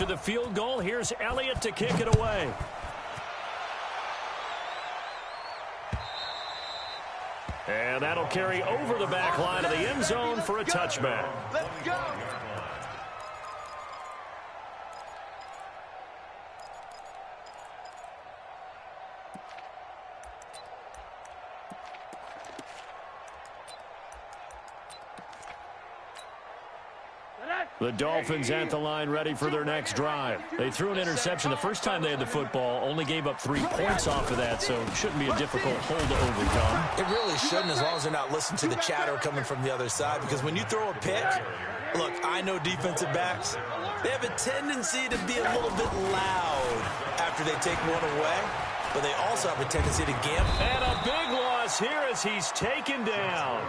To the field goal, here's Elliott to kick it away. And that'll carry over the back line of the end zone for a touchback. Let's go. The Dolphins at the line ready for their next drive. They threw an interception the first time they had the football, only gave up 3 points off of that, so it shouldn't be a difficult hole to overcome. It really shouldn't, as long as they're not listening to the chatter coming from the other side, because when you throw a pick, look, I know defensive backs, they have a tendency to be a little bit loud after they take one away, but they also have a tendency to gamble. And a big loss here as he's taken down.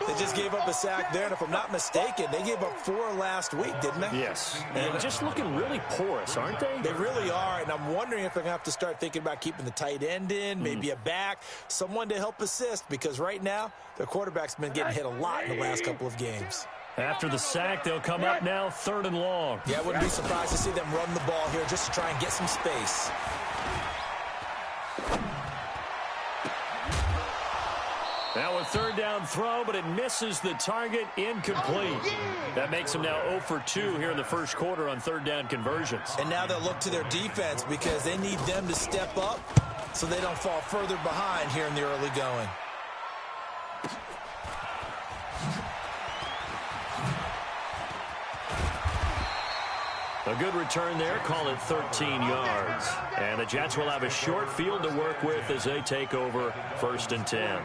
They just gave up a sack there, and if I'm not mistaken, they gave up 4 last week, didn't they? Yes. And just looking really porous, aren't they? They really are, and I'm wondering if they're going to have to start thinking about keeping the tight end in, maybe a back, someone to help assist, because right now, their quarterback's been getting hit a lot in the last couple of games. After the sack, they'll come up now 3rd and long. Yeah, I wouldn't be surprised to see them run the ball here just to try and get some space. Now a 3rd down throw, but it misses the target, incomplete. That makes them now 0 for 2 here in the first quarter on 3rd down conversions. And now they'll look to their defense because they need them to step up so they don't fall further behind here in the early going. A good return there, call it 13 yards. And the Jets will have a short field to work with as they take over 1st and 10.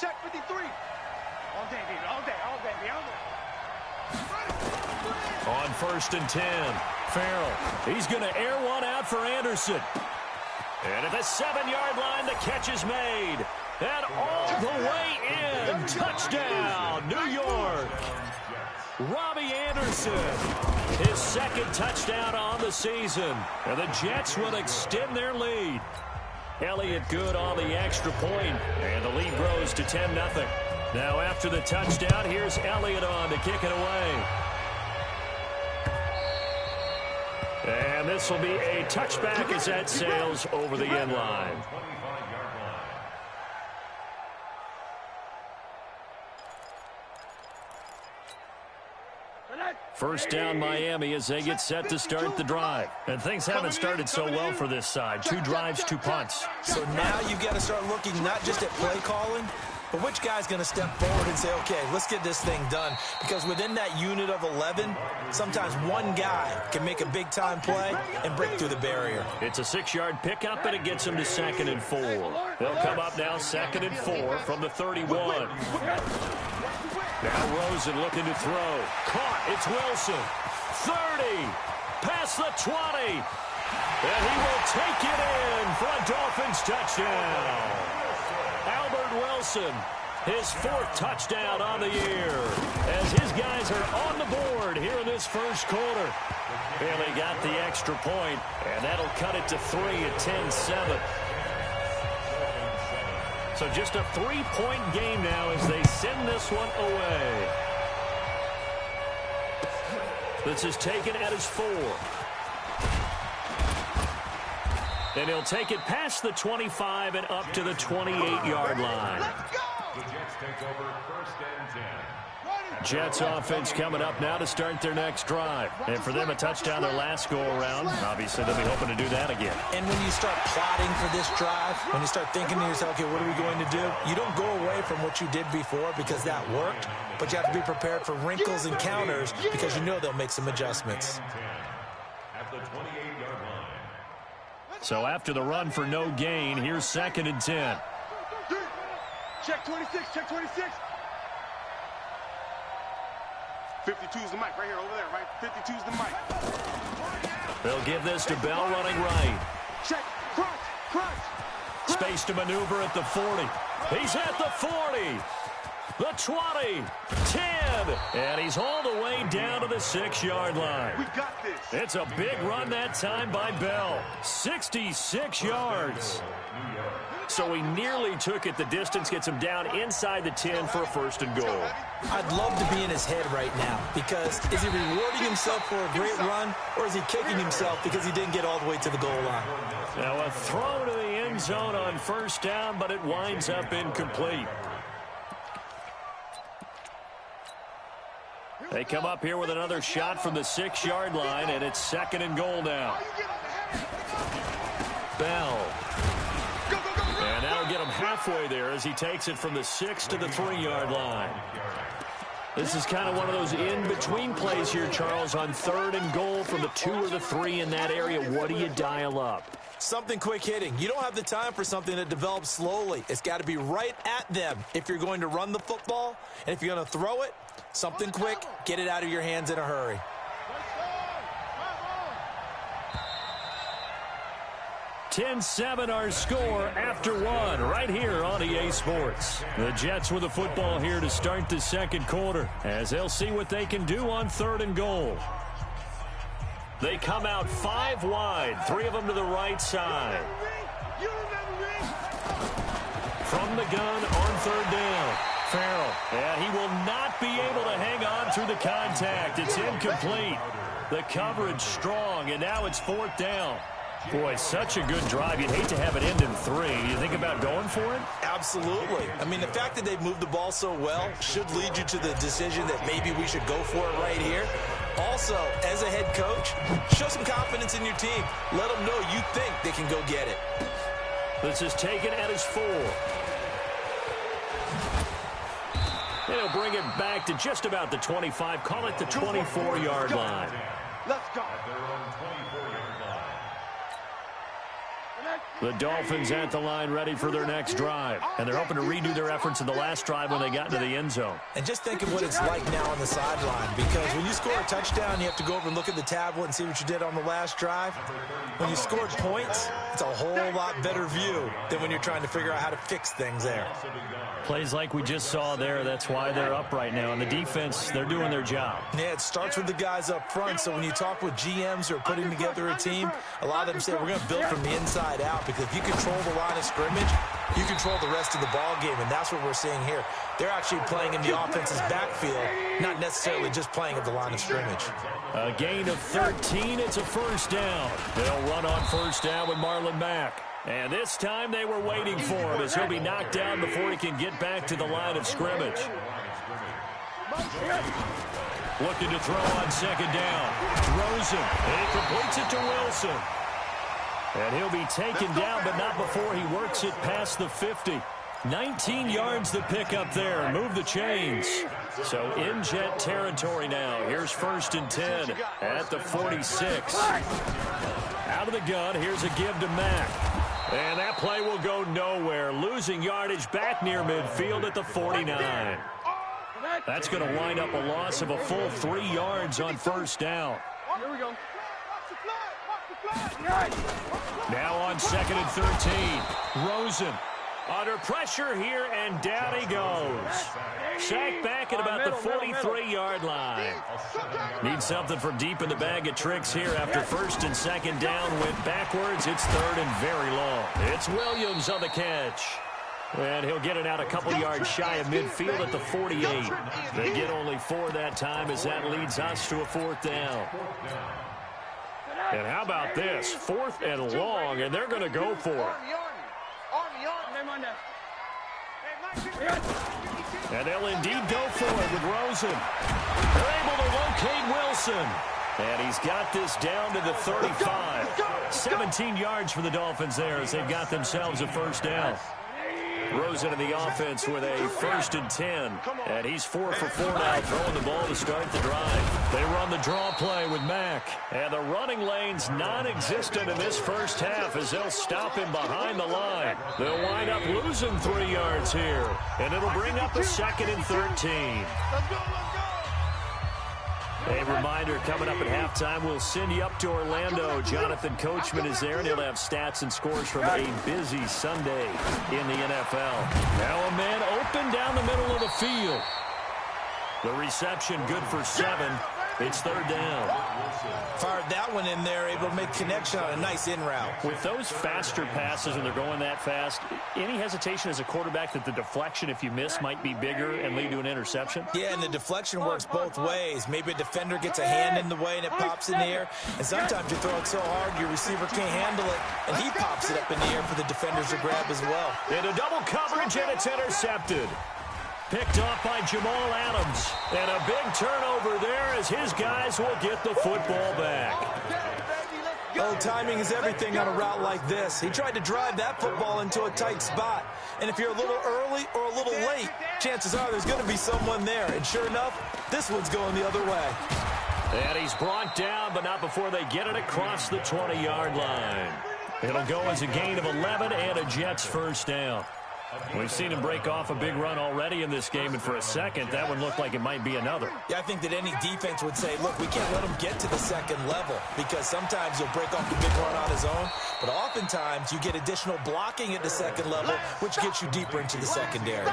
Check 53. All day, baby. All day. All day, baby. On 1st and 10, Farrell. He's going to air one out for Anderson. And at the 7-yard line, the catch is made. And all the way in. Touchdown, New York. Robbie Anderson. His 2nd touchdown on the season. And the Jets will extend their lead. Elliott good on the extra point, and the lead grows to 10-0. Now after the touchdown, here's Elliott on to kick it away. And this will be a touchback as that sails over the end line. First down Miami as they get set to start the drive. And things haven't started so well for this side. 2 drives, 2 punts. So now you've got to start looking not just at play calling, but which guy's going to step forward and say, okay, let's get this thing done. Because within that unit of 11, sometimes one guy can make a big-time play and break through the barrier. It's a 6-yard pickup, and it gets them to 2nd and 4. They'll come up now 2nd and 4 from the 31. Now Rosen looking to throw. Caught. It's Wilson. 30. Past the 20. And he will take it in for a Dolphins touchdown. Albert Wilson, his 4th touchdown on the year. As his guys are on the board here in this first quarter. And they got the extra point, and that'll cut it to 3 at 10-7. So just a 3-point game now as they send this one away. This is taken at his 4. And he'll take it past the 25 and up to the 28-yard line. The Jets take over 1st and 10. Jets offense coming up now to start their next drive. And for them, a touchdown their last go-around. Obviously, they'll be hoping to do that again. And when you start plotting for this drive, when you start thinking to yourself, okay, what are we going to do? You don't go away from what you did before because that worked, but you have to be prepared for wrinkles and counters because you know they'll make some adjustments. At the 28-yard line. So after the run for no gain, here's 2nd and 10. Check 26, check 26. 52's the mic right here, over there, right? 52's the mic. They'll give this to Bell running right. Check, crunch. Space to maneuver at the 40. He's at the 40. The 20. 10. And he's all the way down to the 6-yard line. We got this. It's a big run that time by Bell. 66 yards. So he nearly took it the distance, gets him down inside the 10 for a 1st and goal. I'd love to be in his head right now, because is he rewarding himself for a great run, or is he kicking himself because he didn't get all the way to the goal line? Now a throw to the end zone on 1st down, but it winds up incomplete. They come up here with another shot from the 6-yard line, and it's 2nd and goal now. Bell. And that'll get him halfway there as he takes it from the 6 to the 3-yard line. This is kind of one of those in-between plays here, Charles, on 3rd and goal from the 2 or the 3 in that area. What do you dial up? Something quick hitting. You don't have the time for something that develops slowly. It's got to be right at them if you're going to run the football. And if you're going to throw it, something quick, get it out of your hands in a hurry. $10-7 our score after 1 right here on EA Sports. The Jets with the football here to start the 2nd quarter as they'll see what they can do on 3rd and goal. They come out 5 wide, 3 of them to the right side. From the gun on 3rd down. Farrell, and he will not be able to hang on through the contact. It's incomplete. The coverage strong, and now it's 4th down. Boy, such a good drive. You'd hate to have it end in 3. You think about going for it? Absolutely. I mean, the fact that they've moved the ball so well should lead you to the decision that maybe we should go for it right here. Also, as a head coach, show some confidence in your team. Let them know you think they can go get it. This is taken at his 4. He'll bring it back to just about the 25. Call it the 24-yard line. Let's go. The Dolphins at the line ready for their next drive. And they're hoping to redo their efforts in the last drive when they got into the end zone. And just think of what it's like now on the sideline, because when you score a touchdown, you have to go over and look at the tablet and see what you did on the last drive. When you scored points, it's a whole lot better view than when you're trying to figure out how to fix things there. Plays like we just saw there, that's why they're up right now. And the defense, they're doing their job. Yeah, it starts with the guys up front. So when you talk with GMs who are putting together a team, a lot of them say, we're going to build from the inside out, because if you control the line of scrimmage, you control the rest of the ball game, and that's what we're seeing here. They're actually playing in the offense's backfield, not necessarily just playing at the line of scrimmage. A gain of 13, it's a 1st down. They'll run on 1st down with Marlon Mack. And this time they were waiting for him as he'll be knocked down before he can get back to the line of scrimmage. Looking to throw on 2nd down. Throws him, and he completes it to Wilson. And he'll be taken down, but not before he works it past the 50. 19 yards to pick up there. Move the chains. So in Jet territory now. Here's 1st and 10 at the 46. Out of the gun, here's a give to Mack. And that play will go nowhere. Losing yardage back near midfield at the 49. That's going to wind up a loss of a full 3 yards on 1st down. Here we go. Now on 2nd and 13. Rosen under pressure here, and down he goes. Sacked back at about the 43-yard line. Need something from deep in the bag of tricks here after 1st and 2nd down went backwards. It's 3rd and very long. It's Williams on the catch. And he'll get it out a couple yards shy of midfield at the 48. They get only 4 that time as that leads us to a 4th down. And how about this? 4th and long, and they're going to go for it. And they'll indeed go for it with Rosen. They're able to locate Wilson. And he's got this down to the 35. 17 yards for the Dolphins there as they've got themselves a 1st down. Rosen in the offense with a 1st and 10. And he's 4 for 4 now, throwing the ball to start the drive. They run the draw play with Mack. And the running lane's non-existent in this first half as they'll stop him behind the line. They'll wind up losing 3 yards here. And it'll bring up a 2nd and 13. A reminder, coming up at halftime, we'll send you up to Orlando. Jonathan Coachman is there, and he'll have stats and scores from a busy Sunday in the NFL. Now a man open down the middle of the field. The reception good for 7. It's third down. Fired that one in there, able to make connection on a nice in route. With those faster passes and they're going that fast, any hesitation as a quarterback that the deflection, if you miss, might be bigger and lead to an interception? Yeah, and the deflection works both ways. Maybe a defender gets a hand in the way and it pops in the air. And sometimes you throw it so hard your receiver can't handle it, and he pops it up in the air for the defenders to grab as well. Into double coverage, and it's intercepted. Picked off by Jamal Adams. And a big turnover there as his guys will get the football back. Oh, timing is everything on a route like this. He tried to drive that football into a tight spot. And if you're a little early or a little late, chances are there's going to be someone there. And sure enough, this one's going the other way. And he's brought down, but not before they get it across the 20-yard line. It'll go as a gain of 11 and a Jets first down. We've seen him break off a big run already in this game, and for a second, that one looked like it might be another. Yeah, I think that any defense would say, look, we can't let him get to the second level, because sometimes he'll break off the big run on his own, but oftentimes you get additional blocking at the second level, which gets you deeper into the secondary.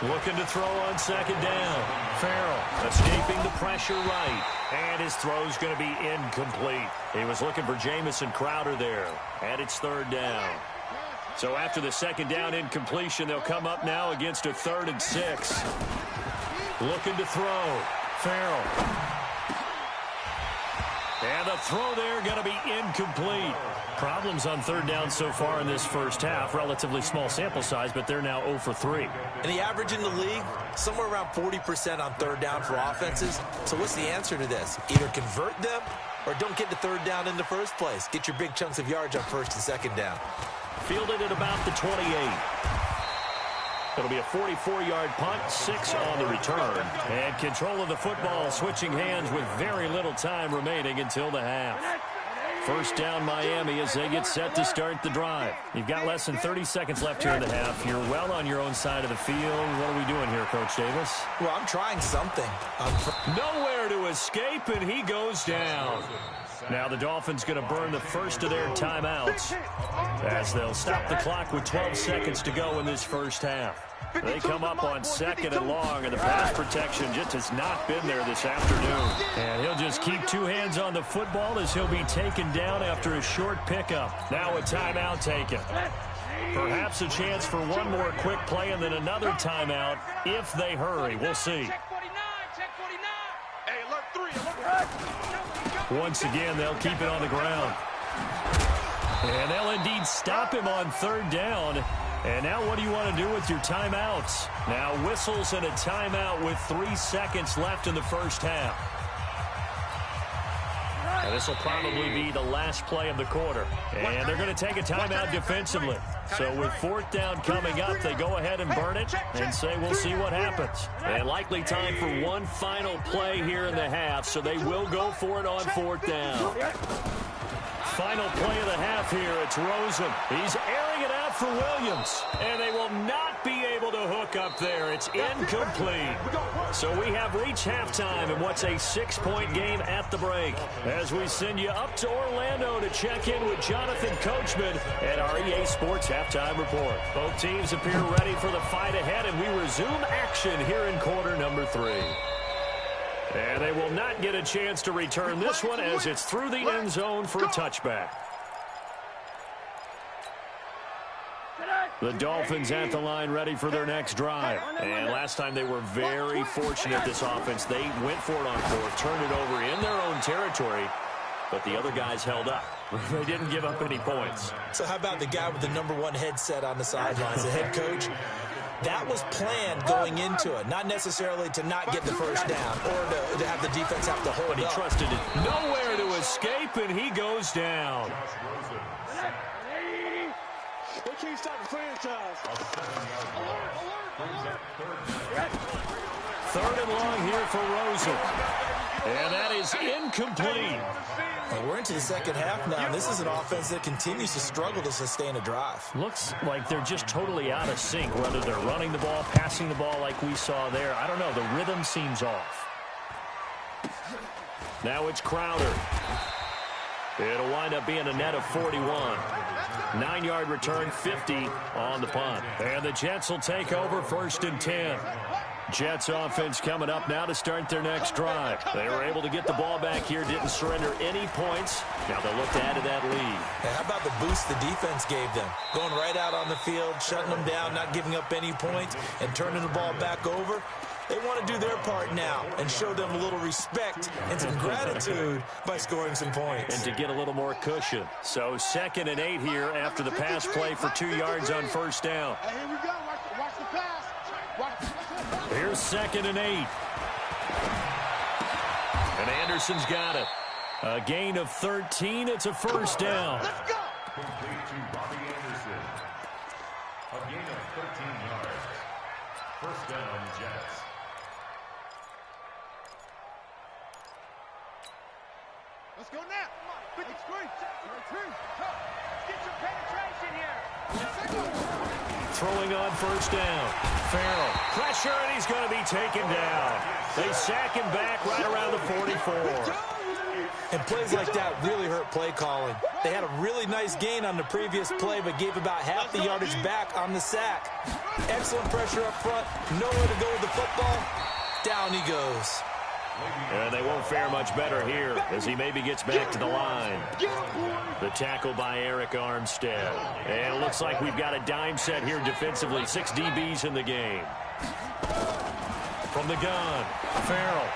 Looking to throw on second down. Farrell escaping the pressure right. And his throw's going to be incomplete. He was looking for Jamison Crowder there. And it's third down. So after the second down incompletion, they'll come up now against a 3rd and 6. Looking to throw. Farrell. And the throw there going to be incomplete. Problems on third down so far in this first half. Relatively small sample size, but they're now 0 for 3. And the average in the league, somewhere around 40% on third down for offenses. So what's the answer to this? Either convert them or don't get to third down in the first place. Get your big chunks of yards on first and second down. Fielded at about the 28. It'll be a 44-yard punt, 6 on the return. And control of the football switching hands with very little time remaining until the half. First down Miami as they get set to start the drive. You've got less than 30 seconds left here in the half. You're well on your own side of the field. What are we doing here, Coach Davis? Well, I'm trying something. Nowhere to escape, and he goes down. Now the Dolphins going to burn the first of their timeouts as they'll stop the clock with 12 seconds to go in this first half. They come up on second and long, and the pass protection just has not been there this afternoon. And he'll just keep two hands on the football as he'll be taken down after a short pickup. Now a timeout taken. Perhaps a chance for one more quick play and then another timeout if they hurry. We'll see. Once again, they'll keep it on the ground. And they'll indeed stop him on third down. And now what do you want to do with your timeouts? Now whistles and a timeout with 3 seconds left in the first half. And this will probably be the last play of the quarter. And they're going to take a timeout defensively. So with fourth down coming up, they go ahead and burn it and say we'll see what happens. And likely time for one final play here in the half, so they will go for it on fourth down. Final play of the half here. It's Rosen. He's airing it out for Williams. And they will not be able to hook up there. It's incomplete. So we have reached halftime in what's a 6-point game at the break. As we send you up to Orlando to check in with Jonathan Coachman at our EA Sports Halftime Report. Both teams appear ready for the fight ahead, and we resume action here in quarter number 3. And they will not get a chance to return this one as it's through the end zone for a touchback. The Dolphins at the line ready for their next drive. And last time they were very fortunate, this offense. They went for it on fourth, turned it over in their own territory, but the other guys held up. They didn't give up any points. So how about the guy with the #1 headset on the sidelines, the head coach? That was planned going into it, not necessarily to not get the first down or to have the defense have to hold But he up. trusted it. Nowhere to escape, and he goes down. We can't stop the franchise. Third and long here for Rosen. And that is incomplete. Well, we're into the second half now, and this is an offense that continues to struggle to sustain a drive. Looks like they're just totally out of sync, whether they're running the ball, passing the ball like we saw there. I don't know. The rhythm seems off. Now it's Crowder. It'll wind up being a net of 41. 9-yard return, 50 on the punt. And the Jets will take over 1st and 10. Jets offense coming up now to start their next drive. They were able to get the ball back here, didn't surrender any points. Now they'll look to add to that lead. Hey, how about the boost the defense gave them? Going right out on the field, shutting them down, not giving up any points, and turning the ball back over. They want to do their part now and show them a little respect and some gratitude by scoring some points. And to get a little more cushion. So 2nd and 8 here after the pass play for 2 yards on 1st down. Hey, here we go. Watch the pass. Here's 2nd and 8. And Anderson's got it. A gain of 13. It's a 1st down. Let's go. Complete to Bobby Anderson. A gain of 13 yards. 1st down, Jets. Let's go now. Come on. 53. Get some penetration here. Throwing on 1st down. Farrell. Pressure, and he's going to be taken down. They sack him back right around the 44. And plays like that really hurt play calling. They had a really nice gain on the previous play, but gave about half the yardage back on the sack. Excellent pressure up front. Nowhere to go with the football. Down he goes. And they won't fare much better here as he maybe gets back to the line. The tackle by Eric Armstead. And it looks like we've got a dime set here defensively. 6 DBs in the game. From the gun, Farrell.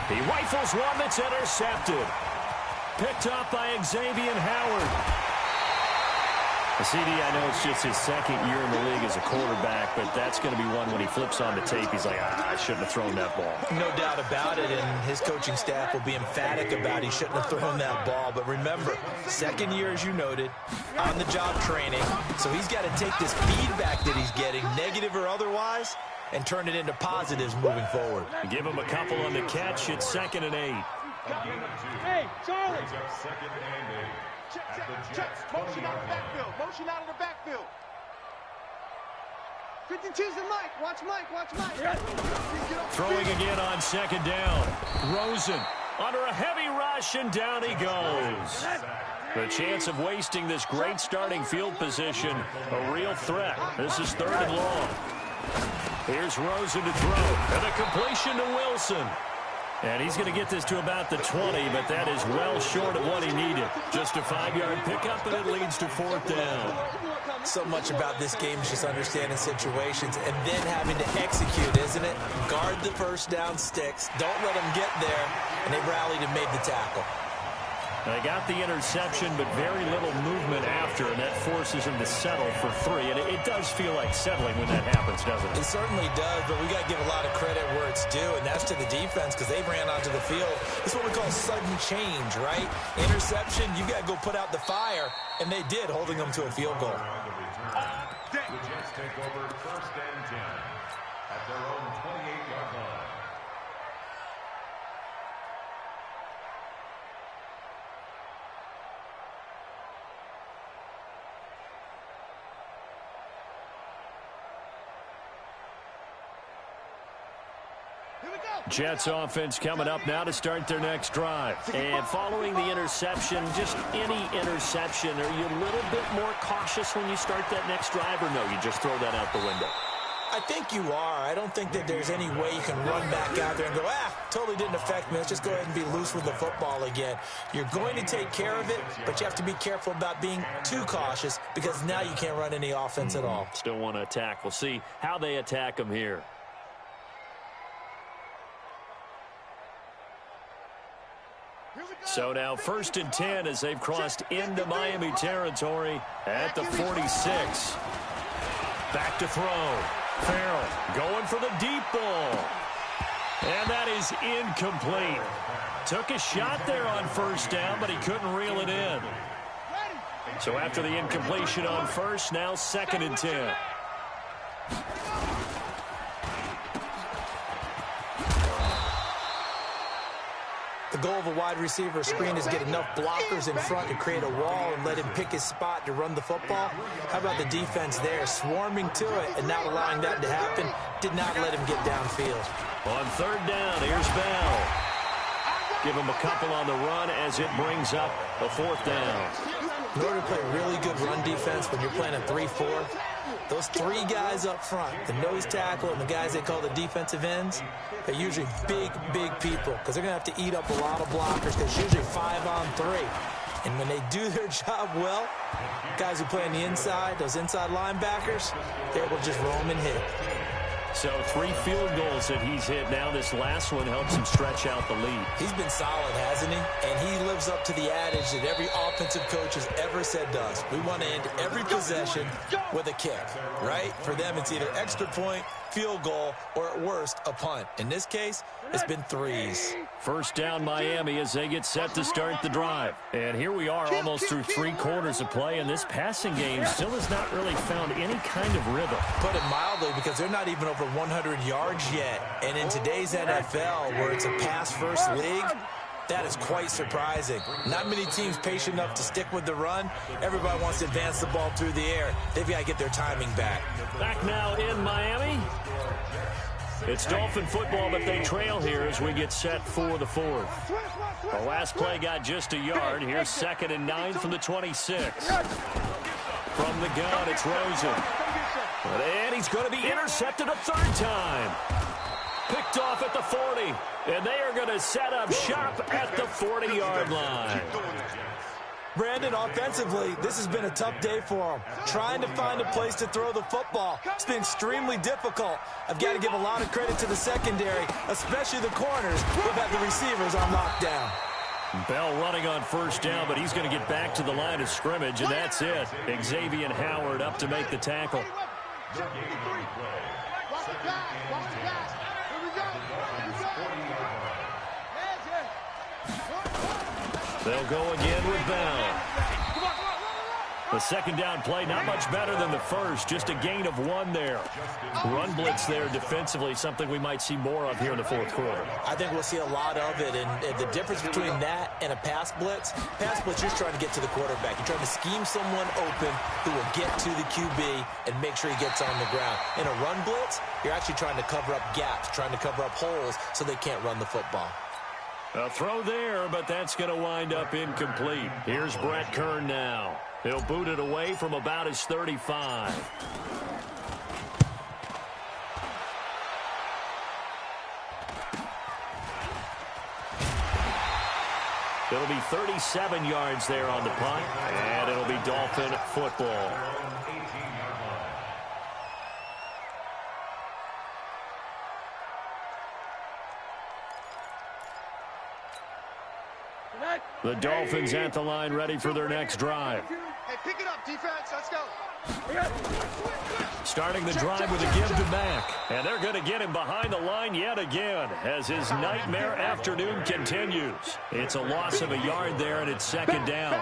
He rifles one that's intercepted. Picked up by Xavier Howard. CD, I know it's just his 2nd year in the league as a quarterback, but that's going to be one when he flips on the tape. He's like, I shouldn't have thrown that ball. No doubt about it, and his coaching staff will be emphatic about he shouldn't have thrown that ball. But remember, 2nd year, as you noted, on-the-job training. So he's got to take this feedback that he's getting, negative or otherwise, and turn it into positives moving forward. Give him a couple on the catch. It's 2nd and 8. Hey, Charlie. 2nd and 8. Check. Motion out of the backfield. Motion out of the backfield. 52's the Mike. Watch Mike. Throwing again on 2nd down. Rosen under a heavy rush, and down he goes. The chance of wasting this great starting field position, a real threat. This is 3rd and long. Here's Rosen to throw. And a completion to Wilson. And he's going to get this to about the 20, but that is well short of what he needed. Just a 5-yard pickup, and it leads to 4th down. So much about this game is just understanding situations and then having to execute, isn't it? Guard the 1st down sticks. Don't let them get there. And they rallied and made the tackle. They got the interception, but very little movement after, and that forces him to settle for 3. And it does feel like settling when that happens, doesn't it? It certainly does, but we got to give a lot of credit where it's due, and that's to the defense because they ran onto the field. It's what we call sudden change, right? Interception, you got to go put out the fire, and they did, holding them to a field goal. The Jets take over 1st and 10 at their own 28-yard line. Jets offense coming up now to start their next drive. And following the interception, just any interception, are you a little bit more cautious when you start that next drive, or no, you just throw that out the window? I think you are. I don't think that there's any way you can run back out there and go, totally didn't affect me. Let's just go ahead and be loose with the football again. You're going to take care of it, but you have to be careful about being too cautious because now you can't run any offense at all. Still want to attack. We'll see how they attack them here. So now 1st and 10 as they've crossed into Miami territory at the 46. Back to throw. Farrell going for the deep ball. And that is incomplete. Took a shot there on 1st down, but he couldn't reel it in. So after the incompletion on 1st, now 2nd and 10. The goal of a wide receiver screen is get enough blockers in front to create a wall and let him pick his spot to run the football. How about the defense there, swarming to it and not allowing that to happen? Did not let him get downfield. On 3rd down, here's Bell. Give him a couple on the run as it brings up a 4th down. In order to play really good run defense when you're playing a 3-4, those three guys up front, the nose tackle and the guys they call the defensive ends, they're usually big, big people because they're going to have to eat up a lot of blockers because it's usually 5-on-3. And when they do their job well, guys who play on the inside, those inside linebackers, they're able to just roam and hit. So 3 field goals that he's hit now. This last one helps him stretch out the lead. He's been solid, hasn't he? And he lives up to the adage that every offensive coach has ever said to us. We want to end every possession with a kick, right? For them, it's either extra point, field goal, or at worst, a punt. In this case, it's been 3s. First down Miami as they get set to start the drive. And here we are almost through 3 quarters of play, and this passing game still has not really found any kind of rhythm. Put it mildly, because they're not even over 100 yards yet. And in today's NFL, where it's a pass-first league, that is quite surprising. Not many teams patient enough to stick with the run. Everybody wants to advance the ball through the air. They've got to get their timing back. Back now in Miami. It's Dolphin football, but they trail here as we get set for the 4th. The last play got just a yard. Here's 2nd and 9 from the 26. From the gun, it's Rosen. And he's going to be intercepted a 3rd time. Picked off at the 40. And they are going to set up shop at the 40-yard line. Brandon, offensively, this has been a tough day for him. Trying to find a place to throw the football. It's been extremely difficult. I've got to give a lot of credit to the secondary, especially the corners who've had the receivers on lockdown. Bell running on 1st down, but he's going to get back to the line of scrimmage, and that's it. Xavier Howard up to make the tackle. They'll go again with Bell. The 2nd down play, not much better than the first, just a gain of 1 there. Run blitz there defensively, something we might see more of here in the 4th quarter. I think we'll see a lot of it, and the difference between that and a pass blitz, you're trying to get to the quarterback. You're trying to scheme someone open who will get to the QB and make sure he gets on the ground. In a run blitz, you're actually trying to cover up gaps, trying to cover up holes so they can't run the football. A throw there, but that's going to wind up incomplete. Here's Brett Kern now. He'll boot it away from about his 35. It'll be 37 yards there on the punt, and it'll be Dolphin football. The Dolphins at the line, ready for their next drive. Hey, pick it up, defense. Let's go. Starting the drive with a give to Mack. And they're going to get him behind the line yet again as his nightmare afternoon continues. It's a loss of a yard there, and it's 2nd down.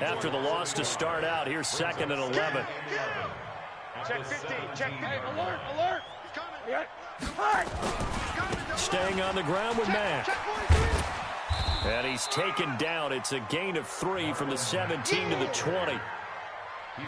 After the loss to start out, here's 2nd and 11. Check 15. Check 15. Alert, alert. Staying on the ground with Mack. And he's taken down. It's a gain of 3 from the 17 to the 20.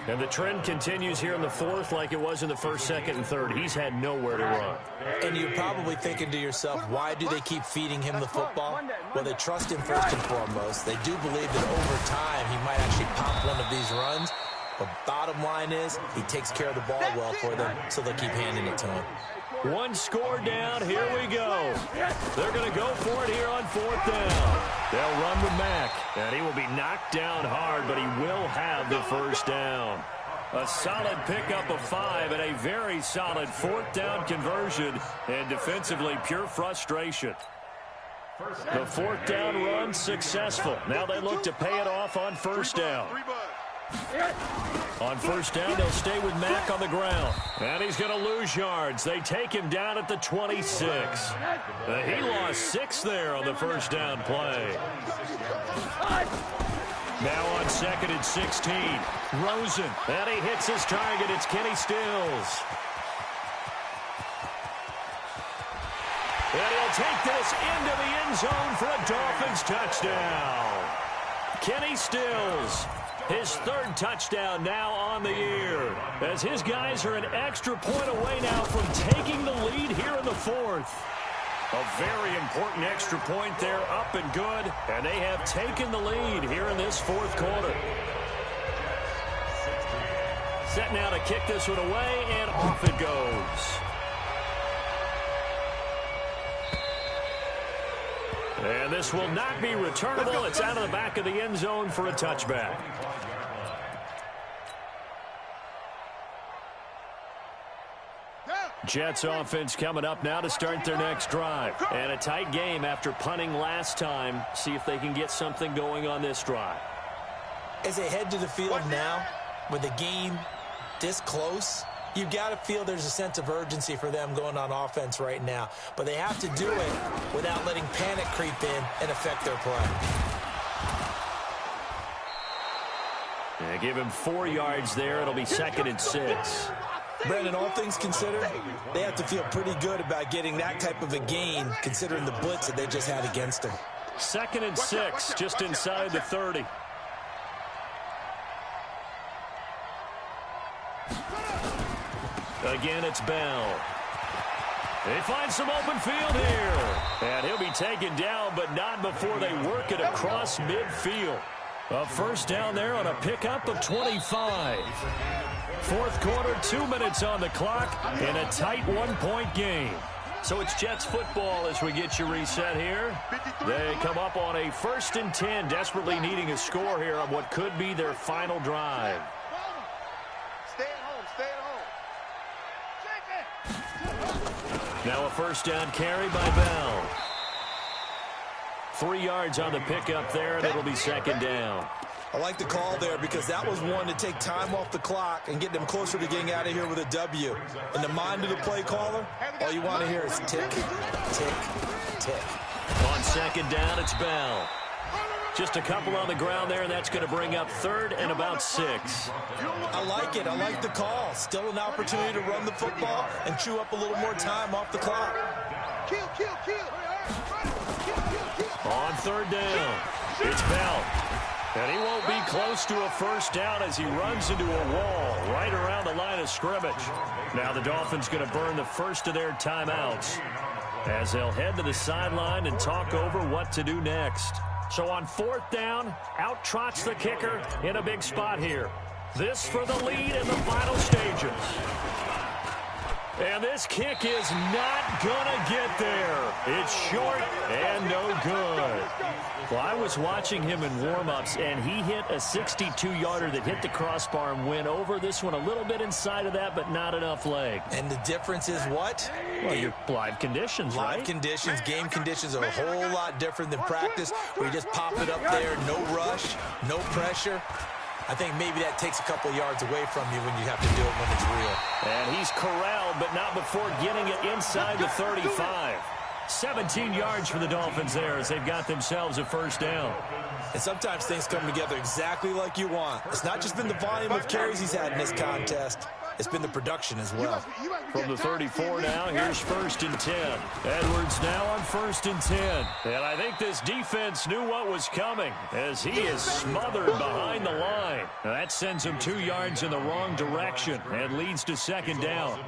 And the trend continues here in the 4th like it was in the 1st, 2nd, and 3rd. He's had nowhere to run. And you're probably thinking to yourself, why do they keep feeding him the football? Well, they trust him first and foremost. They do believe that over time he might actually pop one of these runs. But bottom line is he takes care of the ball well for them, so they'll keep handing it to him. 1 score down. Here we go. They're going to go for it here on 4th down. They'll run with Mack, and he will be knocked down hard, but he will have the 1st down. A solid pickup of 5 and a very solid 4th down conversion, and defensively pure frustration. The 4th down run successful. Now they look to pay it off on 1st down. On 1st down, they'll stay with Mack on the ground. And he's going to lose yards. They take him down at the 26. He lost 6 there on the 1st down play. Now on 2nd and 16. Rosen. And he hits his target. It's Kenny Stills. And he'll take this into the end zone for a Dolphins touchdown. Kenny Stills. His 3rd touchdown now on the year, as his guys are an extra point away now from taking the lead here in the 4th. A very important extra point there, up and good, and they have taken the lead here in this 4th quarter. set now to kick this one away, and off it goes. And this will not be returnable. It's out of the back of the end zone for a touchback. Jets offense coming up now to start their next drive. And a tight game after punting last time. See if they can get something going on this drive. As they head to the field now, with the game this close, you've got to feel there's a sense of urgency for them going on offense right now. But they have to do it without letting panic creep in and affect their play. They give him 4 yards there. It'll be 2nd and 6. Brandon, all things considered, they have to feel pretty good about getting that type of a gain considering the blitz that they just had against them. 2nd and 6, just inside the 30. Again, it's Bell. They find some open field here. And he'll be taken down, but not before they work it across midfield. A first down there on a pickup of 25. Fourth quarter, 2 minutes on the clock in a tight 1-point game. So it's Jets football as we get you reset here. They come up on a 1st and 10, desperately needing a score here on what could be their final drive. Stay at home. Stay at home. Now a first down carry by Bell. 3 yards on the pickup there, and it'll be 2nd down. I like the call there because that was one to take time off the clock and get them closer to getting out of here with a W. In the mind of the play caller, all you want to hear is tick, tick, tick. On 2nd down, it's Bell. Just a couple on the ground there, and that's going to bring up 3rd and about 6. I like it. I like the call. Still an opportunity to run the football and chew up a little more time off the clock. On 3rd down, it's Bell. And he won't be close to a first down as he runs into a wall right around the line of scrimmage. Now the Dolphins going to burn the first of their timeouts as they'll head to the sideline and talk over what to do next. So on 4th down, out trots the kicker in a big spot here. This for the lead in the final stages. And this kick is not going to get there. It's short and no good. Well, I was watching him in warm-ups, and he hit a 62-yarder that hit the crossbar and went over. This one a little bit inside of that, but not enough leg. And the difference is what? Well, your live conditions, right? Live conditions, game conditions are a whole lot different than practice, where you just pop it up there, no rush, no pressure. I think maybe that takes a couple yards away from you when you have to do it when it's real. And he's corralled, but not before getting it inside the 35. 17 yards for the Dolphins there as they've got themselves a first down. And sometimes things come together exactly like you want. It's not just been the volume of carries he's had in this contest. It's been the production as well. From the 34 now, here's 1st and 10. Edwards now on 1st and 10. And I think this defense knew what was coming as he is smothered behind the line. Now that sends him 2 yards in the wrong direction and leads to 2nd down.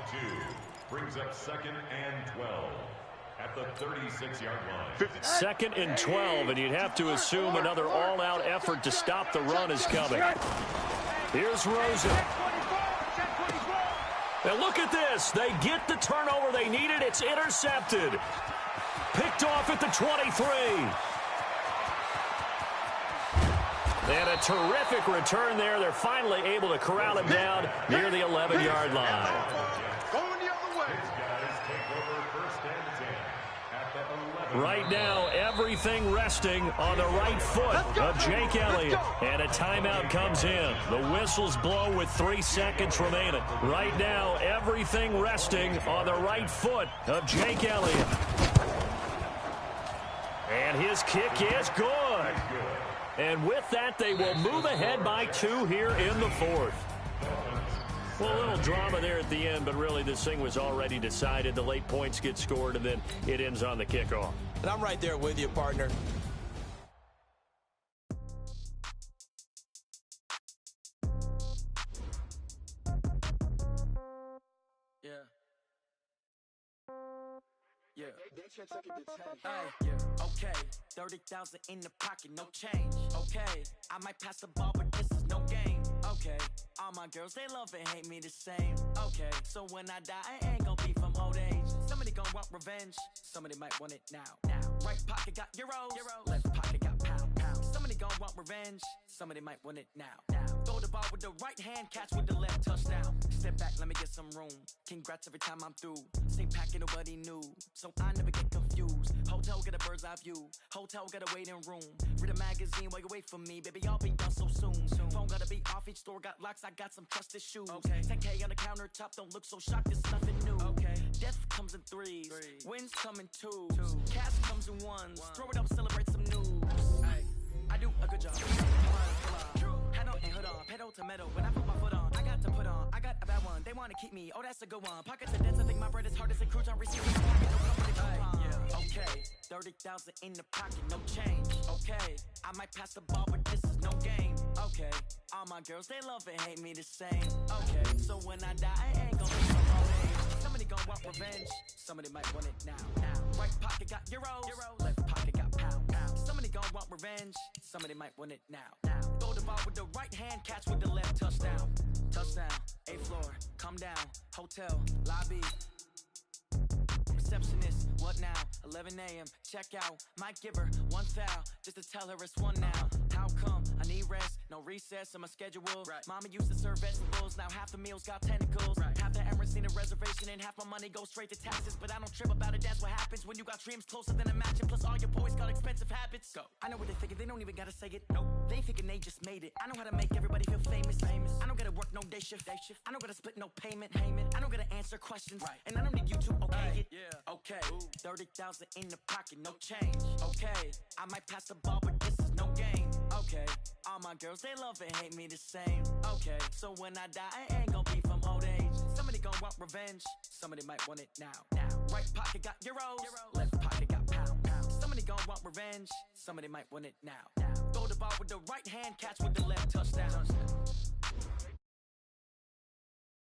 Brings up 2nd and 12 at the 36-yard line. 2nd and 12, and you'd have to assume another all-out effort to stop the run is coming. Here's Rosen. And look at this. They get the turnover they needed. It's intercepted. Picked off at the 23. And a terrific return there. They're finally able to corral him down near the 11-yard line. Going the other way. His guys take over 1st and 10 at the 11. Right now, everything resting on the right foot of Jake Elliott. And a timeout comes in. The whistles blow with 3 seconds remaining. Right now, everything resting on the right foot of Jake Elliott. And his kick is good. And with that, they will move ahead by 2 here in the 4th. Well, a little drama there at the end, but really this thing was already decided. The late points get scored, and then it ends on the kickoff. And I'm right there with you, partner. Yeah. Okay. 30,000 in the pocket, no change. Okay. I might pass the ball, but this is no game. Okay, all my girls, they love and hate me the same. Okay, so when I die, I ain't gon' be from old age. Somebody gon' want revenge, somebody might want it now. Right pocket got euros, left pocket got pound. Somebody gon' want revenge, somebody might want it now. Throw the ball with the right hand, catch with the left, touchdown. Step back, let me get some room. Congrats every time I'm through. Same packet, nobody knew, so I never get confused. Hotel get a bird's eye view, hotel get a waiting room. Read a magazine while you wait for me, baby, I'll be done so soon. Phone gotta be off, each store got locks, I got some trusted shoes. 10K on the countertop, don't look so shocked, it's nothing new. Death comes in threes, wins come in twos, cash comes in ones. Throw it up, celebrate some news. I do a good job. Hat on and hood on, pedal to metal. When I put my foot on, I got to put on. I got a bad one, they wanna keep me. Oh, that's a good one. Pockets are dense, I think my bread is hard as a cruise on receiving. Okay, 30,000 in the pocket, no change. Okay, I might pass the ball, but this is no game. Okay, all my girls, they love and hate me the same. Okay, so when I die, I ain't gon' be from old age. Somebody gon' want revenge, somebody might want it now. Right pocket got euros, left pocket got pound. Somebody gon' want revenge, somebody might want it now. Throw the ball with the right hand, catch with the left, touchdown. Touchdown, 8th floor, come down, hotel, lobby. Receptionist, what now? 11 a.m. check out. Might give her one foul just to tell her it's one now. How come? I need rest, no recess in my schedule. Mama used to serve vegetables, now half the meals got tentacles. Half the errands need a reservation and half my money goes straight to taxes. But I don't trip about it, that's what happens when you got dreams closer than a match. And plus all your boys got expensive habits. Go. I know what they're thinking, they don't even gotta say it. Nope. They ain't thinking they just made it. I know how to make everybody feel famous. I don't gotta work no day shift. I don't gotta split no payment. I don't gotta answer questions. And I don't need you to okay it. Okay, 30,000 in the pocket, no change. Okay, I might pass the ball, but this is no game. Okay, all my girls, they love and hate me the same. Okay, so when I die, I ain't gon' be from old age. Somebody gon' want revenge, somebody might want it now. Right pocket got euros, left pocket got pound. Somebody gon' want revenge, somebody might want it now. Throw the ball with the right hand, catch with the left, touchdown.